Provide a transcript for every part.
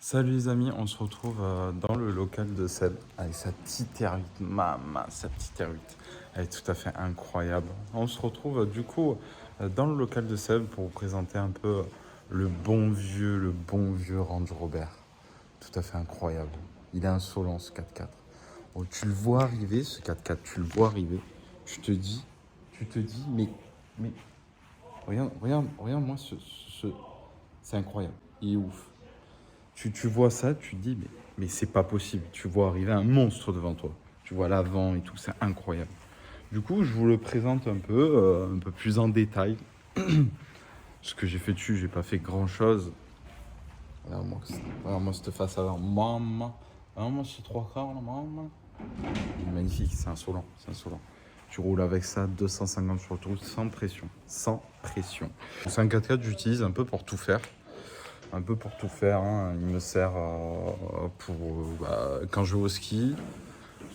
Salut les amis, on se retrouve dans le local de Seb avec sa petite R8, sa petite R8, elle est tout à fait incroyable. On se retrouve du coup dans le local de Seb pour vous présenter un peu le bon vieux Range Rover, tout à fait incroyable. Il est insolent ce 4x4. Oh, tu le vois arriver ce 4x4, tu le vois arriver, tu te dis, mais regarde moi c'est incroyable, il est ouf. Tu vois ça, tu te dis, mais c'est pas possible. Tu vois arriver un monstre devant toi. Tu vois l'avant et tout, c'est incroyable. Du coup, je vous le présente un peu plus en détail. Ce que j'ai fait dessus, j'ai pas fait grand chose. Regarde-moi cette face avant. Maman. Regarde-moi ces trois quarts là, maman. Il est magnifique, c'est insolent, c'est insolent. Tu roules avec ça 250 sur l'autoroute sans pression. Sans pression. C'est un 4x4 que j'utilise un peu pour tout faire. Hein. Il me sert pour quand je vais au ski.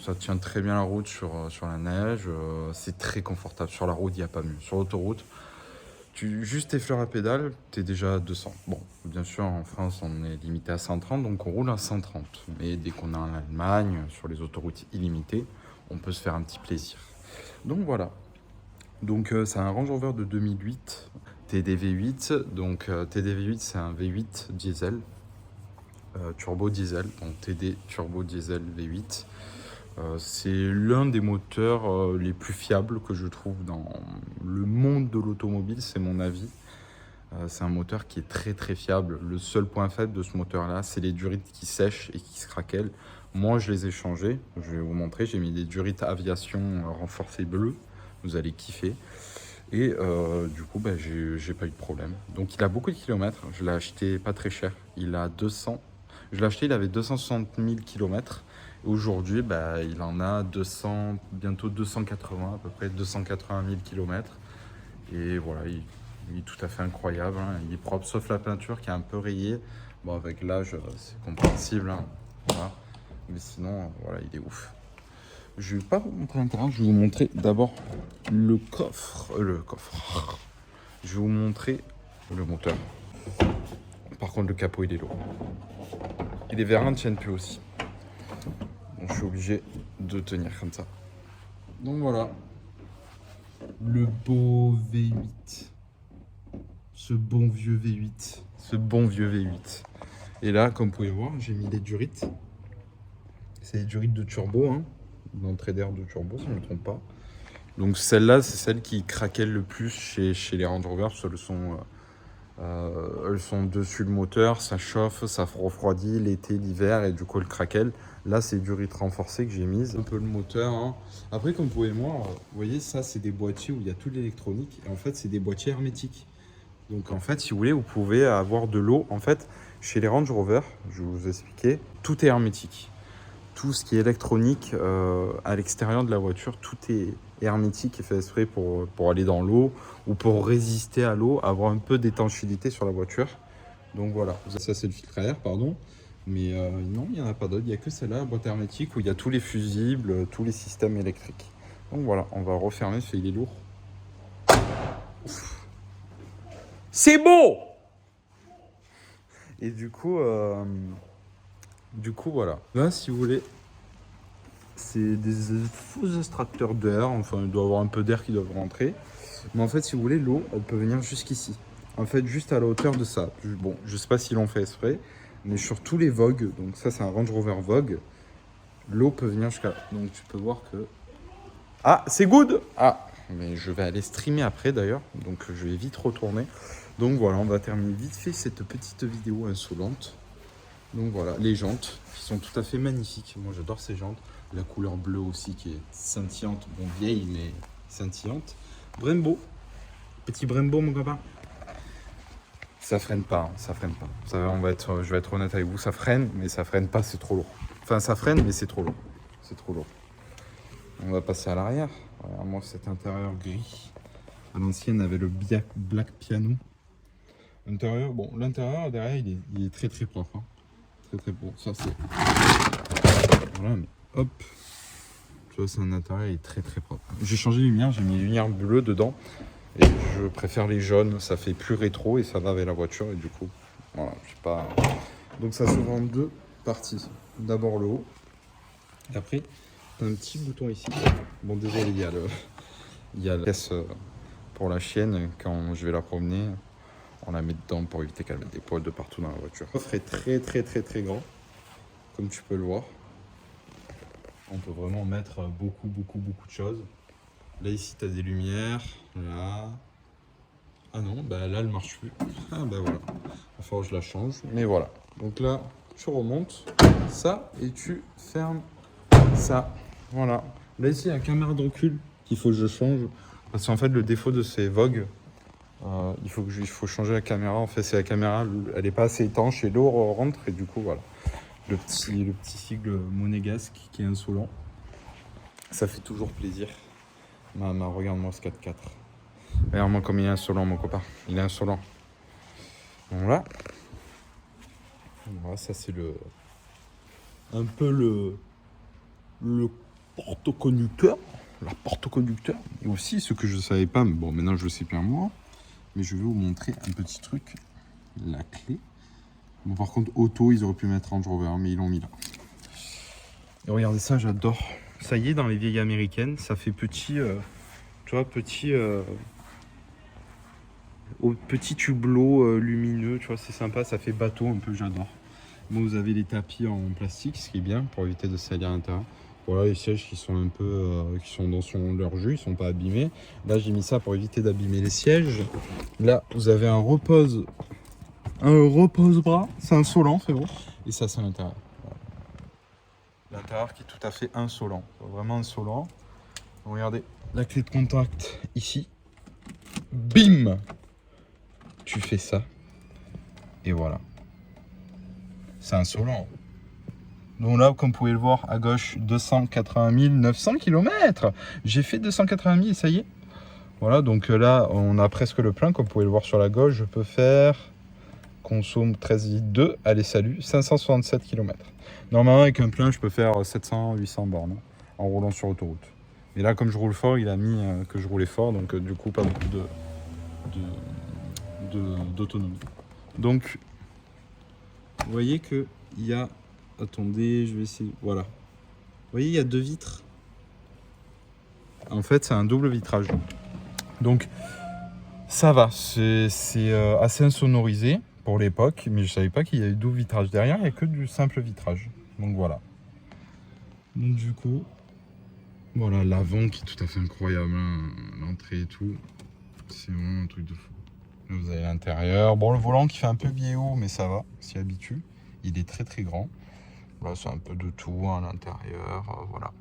Ça tient très bien la route sur la neige. C'est très confortable. Sur la route, il n'y a pas mieux. Sur l'autoroute, juste effleures la pédale, tu es déjà à 200. Bon, bien sûr, en France, on est limité à 130, donc on roule à 130. Mais dès qu'on est en Allemagne, sur les autoroutes illimitées, on peut se faire un petit plaisir. Donc voilà. Donc c'est un Range Rover de 2008, TDV8. Donc TDV8, c'est un V8 diesel, turbo diesel, donc TD turbo diesel V8. C'est l'un des moteurs les plus fiables que je trouve dans le monde de l'automobile, c'est mon avis. C'est un moteur qui est très très fiable. Le seul point faible de ce moteur-là, c'est les durites qui sèchent et qui se craquellent. Moi, je les ai changés. Je vais vous montrer. J'ai mis des durites aviation renforcées bleues. Vous allez kiffer. Et du coup, j'ai pas eu de problème. Donc, il a beaucoup de kilomètres. Je l'ai acheté pas très cher. Il a 200. Je l'ai acheté, il avait 260 000 kilomètres. Aujourd'hui, il en a 200, bientôt 280, à peu près 280 000 kilomètres. Et voilà, il est tout à fait incroyable. Hein. Il est propre, sauf la peinture qui est un peu rayée. Bon, avec l'âge, c'est compréhensible. Hein. Voilà. Mais sinon, voilà, il est ouf. Je vais pas vous montrer l'intérieur, je vais vous montrer d'abord le coffre. Je vais vous montrer le moteur. Par contre, le capot, il est lourd. Et les vérins ne tiennent plus aussi. Donc, je suis obligé de tenir comme ça. Donc voilà. Le beau V8. Ce bon vieux V8. Et là, comme vous pouvez voir, j'ai mis des durites. C'est des durites de turbo, hein. D'entrée d'air de turbo, si je ne me trompe pas. Donc celle-là, c'est celle qui craquelle le plus chez les Range Rover, parce qu'elles sont dessus le moteur, ça chauffe, ça refroidit l'été, l'hiver, et du coup elle craquelle. Là, c'est durite renforcée que j'ai mise. Un peu le moteur. Hein. Après, comme vous pouvez voir, vous voyez, ça, c'est des boîtiers où il y a tout l'électronique. Et en fait, c'est des boîtiers hermétiques. Donc en fait, si vous voulez, vous pouvez avoir de l'eau. En fait, chez les Range Rover, je vais vous expliquer, tout est hermétique. Tout ce qui est électronique à l'extérieur de la voiture, tout est hermétique et fait exprès pour aller dans l'eau ou pour résister à l'eau, avoir un peu d'étanchéité sur la voiture. Donc voilà, ça c'est le filtre à air, pardon. Mais non, il n'y en a pas d'autre, il n'y a que celle-là, la boîte hermétique, où il y a tous les fusibles, tous les systèmes électriques. Donc voilà, on va refermer, parce qu'il est lourd. Ouf. C'est beau. Et du coup, voilà. Là, si vous voulez, c'est des faux extracteurs d'air. Enfin, il doit y avoir un peu d'air qui doit rentrer. Mais en fait, si vous voulez, l'eau, elle peut venir jusqu'ici. En fait, juste à la hauteur de ça. Bon, je sais pas s'ils l'ont fait exprès, mais sur tous les Vogue, donc ça, c'est un Range Rover Vogue, l'eau peut venir jusqu'à là. Donc, tu peux voir que... Ah, c'est good. Ah, mais je vais aller streamer après, d'ailleurs. Donc, je vais vite retourner. Donc, voilà, on va terminer vite fait cette petite vidéo insolente. Donc voilà, les jantes qui sont tout à fait magnifiques. Moi j'adore ces jantes. La couleur bleue aussi qui est scintillante. Bon, vieille mais scintillante. Brembo. Petit Brembo mon copain. Ça freine pas, hein, ça freine pas. Je vais être honnête avec vous, ça freine, mais ça freine pas, c'est trop lourd. Enfin ça freine, mais c'est trop lourd. C'est trop lourd. On va passer à l'arrière. Voilà, moi cet intérieur gris. À l'ancienne, avait le black piano. L'intérieur, bon, l'intérieur derrière, il est très très propre. Hein. Très beau, ça c'est... Voilà, mais hop. Tu vois, c'est un intérieur, il est très propre. J'ai changé les lumières, j'ai mis les lumières bleues dedans. Et je préfère les jaunes, ça fait plus rétro et ça va avec la voiture. Et du coup, voilà, Donc ça s'ouvre en deux parties. D'abord le haut. Et après, un petit bouton ici. Bon, désolé, il y a la caisse pour la chienne. Quand je vais la promener, on la met dedans pour éviter qu'elle mette des poils de partout dans la voiture. Le coffre est très grand, comme tu peux le voir. On peut vraiment mettre beaucoup de choses. Là, ici, tu as des lumières. Là. Ah non, bah là, elle marche plus. Ah bah voilà. Enfin, je la change. Mais voilà. Donc là, tu remontes ça et tu fermes ça. Voilà. Là, ici, il y a la caméra de recul qu'il faut que je change. Parce qu'en fait, le défaut de ces Vogue, il faut changer la caméra. En fait, c'est la caméra, elle n'est pas assez étanche et l'eau rentre. Et du coup, voilà. Le petit sigle monégasque qui est insolent. Ça fait toujours plaisir. Regarde-moi ce 4x4. Regarde-moi comme il est insolent, mon copain. Il est insolent. Voilà. Voilà, ça c'est un peu le porte-conducteur. La porte-conducteur. Et aussi ce que je ne savais pas, mais bon, maintenant je le sais bien moi. Mais je vais vous montrer un petit truc. La clé. Bon, par contre, auto, ils auraient pu mettre Range Rover, mais ils l'ont mis là. Et regardez ça, j'adore. Ça y est, dans les vieilles américaines, ça fait petit, tu vois, petit hublot lumineux, tu vois, c'est sympa, ça fait bateau un peu, j'adore. Bon, vous avez les tapis en plastique, ce qui est bien pour éviter de salir à l'intérieur. Voilà les sièges qui sont un peu, qui sont dans leur jus, ils sont pas abîmés. Là, j'ai mis ça pour éviter d'abîmer les sièges. Là, vous avez un repose-bras, c'est insolent, frérot. Et ça, c'est l'intérieur. Voilà. L'intérieur qui est tout à fait insolent, vraiment insolent. Regardez, la clé de contact ici. Bim! Tu fais ça. Et voilà. C'est insolent. Donc là, comme vous pouvez le voir, à gauche, 280 900 km. J'ai fait 280 000, ça y est. Voilà, donc là, on a presque le plein. Comme vous pouvez le voir sur la gauche, je peux faire... Consomme 13 litres 2. Allez, salut, 567 km. Normalement, avec un plein, je peux faire 700-800 bornes en roulant sur autoroute. Et là, comme je roule fort, il a mis que je roulais fort. Donc, du coup, pas beaucoup d'autonomie. Donc, vous voyez qu'il y a... Attendez, je vais essayer... Voilà. Vous voyez, il y a deux vitres. En fait, c'est un double vitrage. Donc, ça va. C'est assez insonorisé pour l'époque. Mais je savais pas qu'il y avait double vitrage derrière. Il n'y a que du simple vitrage. Donc, voilà. Donc, du coup... Voilà, l'avant qui est tout à fait incroyable. Hein. L'entrée et tout. C'est vraiment un truc de fou. Là, vous avez l'intérieur. Bon, le volant qui fait un peu vieillot, mais ça va. On s'y habitue. Il est très grand. Là, c'est un peu de tout à l'intérieur, voilà.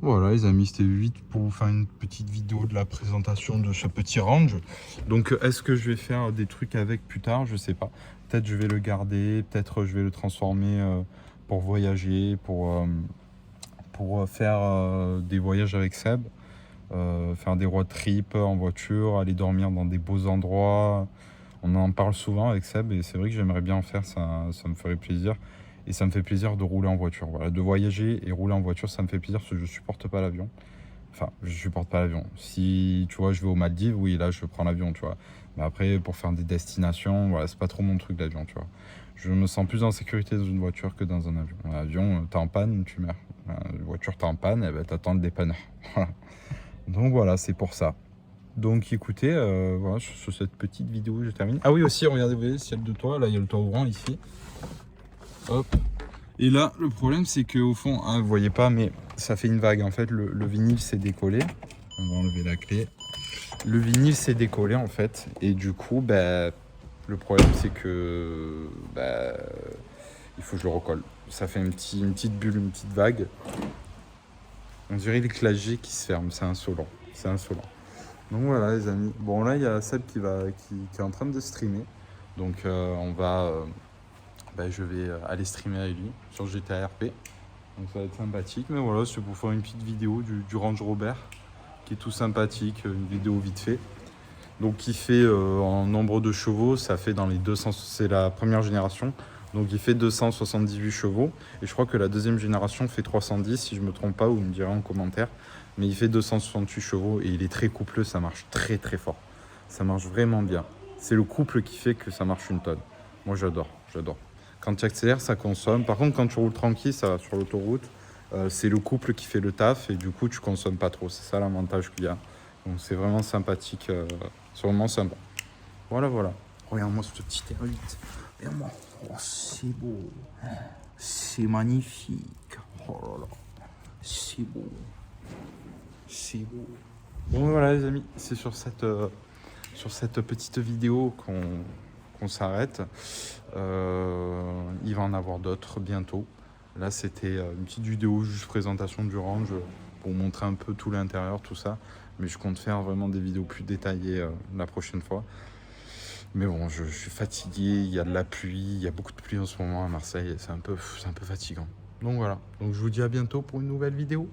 Voilà les amis, c'était vite pour vous faire une petite vidéo de la présentation de ce petit range. Donc, est-ce que je vais faire des trucs avec plus tard? Je sais pas. Peut-être je vais le garder, peut-être je vais le transformer pour voyager, pour faire des voyages avec Seb, faire des road trips en voiture, aller dormir dans des beaux endroits. On en parle souvent avec Seb et c'est vrai que j'aimerais bien en faire, ça me ferait plaisir. Et ça me fait plaisir de rouler en voiture. Voilà, de voyager et rouler en voiture, ça me fait plaisir parce que je supporte pas l'avion. Enfin, je supporte pas l'avion. Si, tu vois, je vais aux Maldives, oui, là, je prends l'avion, tu vois. Mais après, pour faire des destinations, voilà, c'est pas trop mon truc, l'avion, tu vois. Je me sens plus en sécurité dans une voiture que dans un avion. L'avion, t'es en panne, tu meurs. La voiture, t'es en panne, et ben, t'attends le dépanneur. Voilà. Donc voilà, c'est pour ça. Donc écoutez, voilà, sur cette petite vidéo, je termine. Ah oui, aussi, regardez, vous voyez, ciel de toit, là, il y a le toit ouvrant ici. Hop. Et là, le problème, c'est qu'au fond, hein, vous voyez pas, mais ça fait une vague. En fait, le vinyle s'est décollé. On va enlever la clé. Le vinyle s'est décollé, en fait. Et du coup, bah, le problème, c'est que bah, il faut que je le recolle. Ça fait une petite bulle, une petite vague. On dirait les claviers qui se ferment. C'est insolent. C'est insolent. Donc voilà, les amis. Bon, là, il y a Seb qui est en train de streamer. Donc, on va... je vais aller streamer avec lui sur GTA RP. Donc ça va être sympathique. Mais voilà, c'est pour faire une petite vidéo du Range Rover qui est tout sympathique, une vidéo vite fait. Donc qui fait en nombre de chevaux, ça fait dans les 200, c'est la première génération. Donc il fait 278 chevaux. Et je crois que la deuxième génération fait 310, si je ne me trompe pas, ou vous me direz en commentaire. Mais il fait 268 chevaux et il est très coupleux, ça marche très fort. Ça marche vraiment bien. C'est le couple qui fait que ça marche une tonne. Moi j'adore. j'adore. Quand tu accélères, ça consomme. Par contre, quand tu roules tranquille, ça va sur l'autoroute. C'est le couple qui fait le taf et du coup, tu consommes pas trop. C'est ça l'avantage qu'il y a. Donc, c'est vraiment sympathique. C'est vraiment sympa. Voilà, voilà. Regarde-moi ce petit R8. Regarde-moi. Oh, c'est beau. C'est magnifique. Oh là là. C'est beau. C'est beau. Bon, voilà, les amis. C'est sur cette petite vidéo qu'on s'arrête. Il va en avoir d'autres bientôt. Là, c'était une petite vidéo juste présentation du range pour montrer un peu tout l'intérieur, tout ça. Mais je compte faire vraiment des vidéos plus détaillées la prochaine fois. Mais bon, je suis fatigué, il y a de la pluie, il y a beaucoup de pluie en ce moment à Marseille, c'est un peu fatigant. Donc voilà, donc je vous dis à bientôt pour une nouvelle vidéo.